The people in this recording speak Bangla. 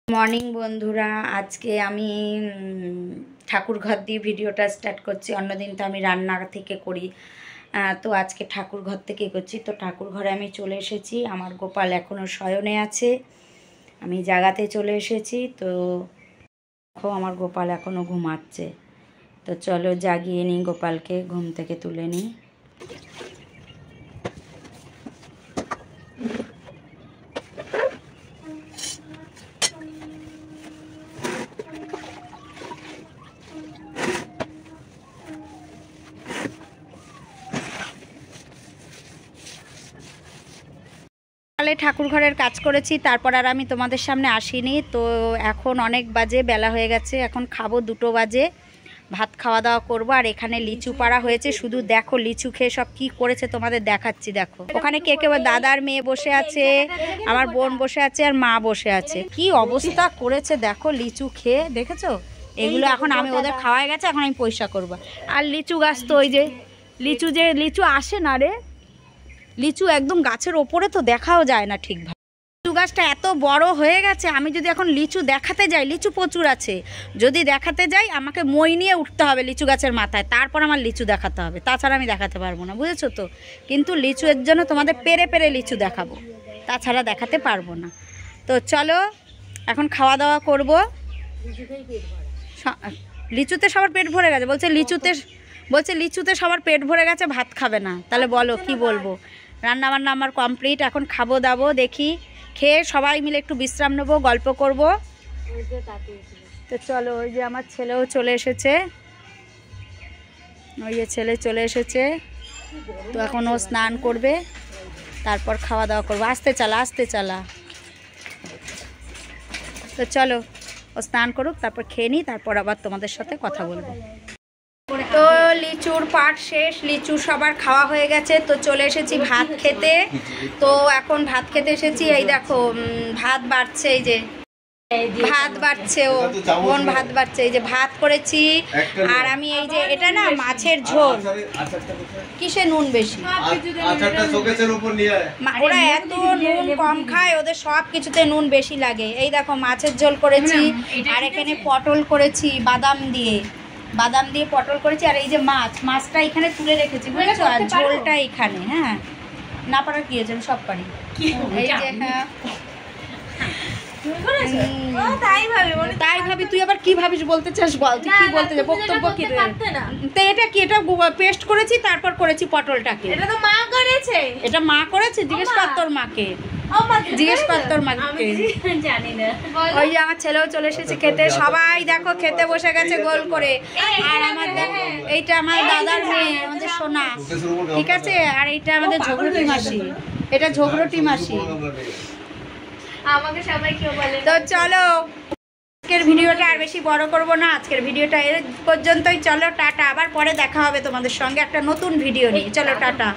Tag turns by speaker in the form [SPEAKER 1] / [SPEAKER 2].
[SPEAKER 1] মর্নিং বন্ধুরা, আজকে আমি ঠাকুর ঘর দিয়ে ভিডিওটা স্টার্ট করছি। অন্যদিন তো আমি রান্না থেকে করি, তো আজকে ঠাকুর ঘর থেকে করছি। তো ঠাকুর ঘরে আমি চলে এসেছি। আমার গোপাল এখনও শয়নে আছে, আমি জাগাতে চলে এসেছি। তো দেখো আমার গোপাল এখনও ঘুমাচ্ছে। তো চলো জাগিয়ে নিই, গোপালকে ঘুম থেকে তুলে নিই। সকালে ঠাকুর ঘরের কাজ করেছি, তারপর আর আমি তোমাদের সামনে আসিনি। তো এখন অনেক বাজে, বেলা হয়ে গেছে, এখন খাবো 2টো বাজে, ভাত খাওয়া দাওয়া করবো। আর এখানে লিচু পাড়া হয়েছে, শুধু দেখো লিচু খেয়ে সব কি করেছে তোমাদের দেখাচ্ছি। দেখো ওখানে কে কে, দাদার মেয়ে বসে আছে, আমার বোন বসে আছে, আর মা বসে আছে। কি অবস্থা করেছে দেখো লিচু খেয়ে, দেখেছো? এগুলো এখন আমি ওদের খাওয়াই গেছে, এখন আমি পয়সা করবো। আর লিচু গাছ তো ওই যে লিচু আসে না রে, লিচু একদম গাছের ওপরে তো দেখাও যায় না ঠিকভাবে। লিচু গাছটা এত বড় হয়ে গেছে, আমি যদি এখন লিচু দেখাতে যাই, লিচু প্রচুর আছে, যদি দেখাতে যাই আমাকে মই নিয়ে উঠতে হবে লিচু গাছের মাথায়, তারপর আমার লিচু দেখাতে হবে, তাছাড়া আমি দেখাতে পারবো না, বুঝেছো তো? কিন্তু লিচু এর জন্য তোমাদের পেরে পেরে লিচু দেখাবো, তাছাড়া দেখাতে পারবো না। তো চলো এখন খাওয়া দাওয়া করবো। লিচুতে সবার পেট ভরে গেছে, বলছে লিচুতে সবার পেট ভরে গেছে, ভাত খাবে না। তাহলে বলো কি বলবো? রান্না বান্না আমার কমপ্লিট, এখন খাবো দাবো, দেখি খেয়ে সবাই মিলে একটু বিশ্রাম নেবো, গল্প করব। তো চলো, ওই যে আমার ছেলেও চলে এসেছে, ওই যে ছেলে চলে এসেছে। তো এখন ও স্নান করবে, তারপর খাওয়া দাওয়া করবো। আস্তে চালা। তো চলো ও স্নান করুক, তারপর খেয়ে নিই, তারপর আবার তোমাদের সাথে কথা বলবো। তো লিচুর পাট শেষ, লিচু সবার খাওয়া হয়ে গেছে। তো চলে এসেছি ভাত খেতে। তো এখন ভাত খেতে এসেছি, এই দেখো ভাত বাড়ছে, এই যে ভাত বাড়ছে, ও বোন ভাত বাড়ছে, এই যে ভাত করেছি। আর আমি এই যে এটা না মাছের ঝোল, কিসে নুন বেশি, ওরা এত নুন কম খায়, ওদের সব কিছুতে নুন বেশি লাগে। এই দেখো মাছের ঝোল করেছি, আর এখানে পটল করেছি বাদাম দিয়ে পটল করেছি। আর এই যে মাছটা এখানে তুলে রেখেছি, বুঝেছো? আর ঝোলটা এখানে। হ্যাঁ, না পারা কি হয়েছে, সব পারি। এই যে হ্যাঁ, তাই ভাবি। তুই আবার কি ভাবিস বলতে চাস বল, তুই কি বলতে চাস? বক্তব্য কি? তো এটা কি, এটা পেস্ট করেছি, তারপর করেছি পটলটাকে। এটা তো মা করেছে, এটা মা করেছে। জিজ্ঞেস কর তোর মাকে, জিজ্ঞেস কর তোর মাকে, জানি না। ওই যে আমার ছেলেও চলে এসেছে খেতে, সবাই দেখো খেতে বসে গেছে গোল করে। আর আমার দেখো এইটা আমার দাদার মেয়ে, আমাদের সোনা, ঠিক আছে? আর এইটা আমাদের ঝগড়টি মাসি, এটা ঝগড়টি মাসি, আমাকে সবাই কেউ বলে। তো চলো আজকের ভিডিওটা আর বেশি বড় করব না, আজকের ভিডিওটা এর পর্যন্তই। চলো টাটা, আবার পরে দেখা হবে তোমাদের সঙ্গে একটা নতুন ভিডিও নিয়ে। চলো টাটা।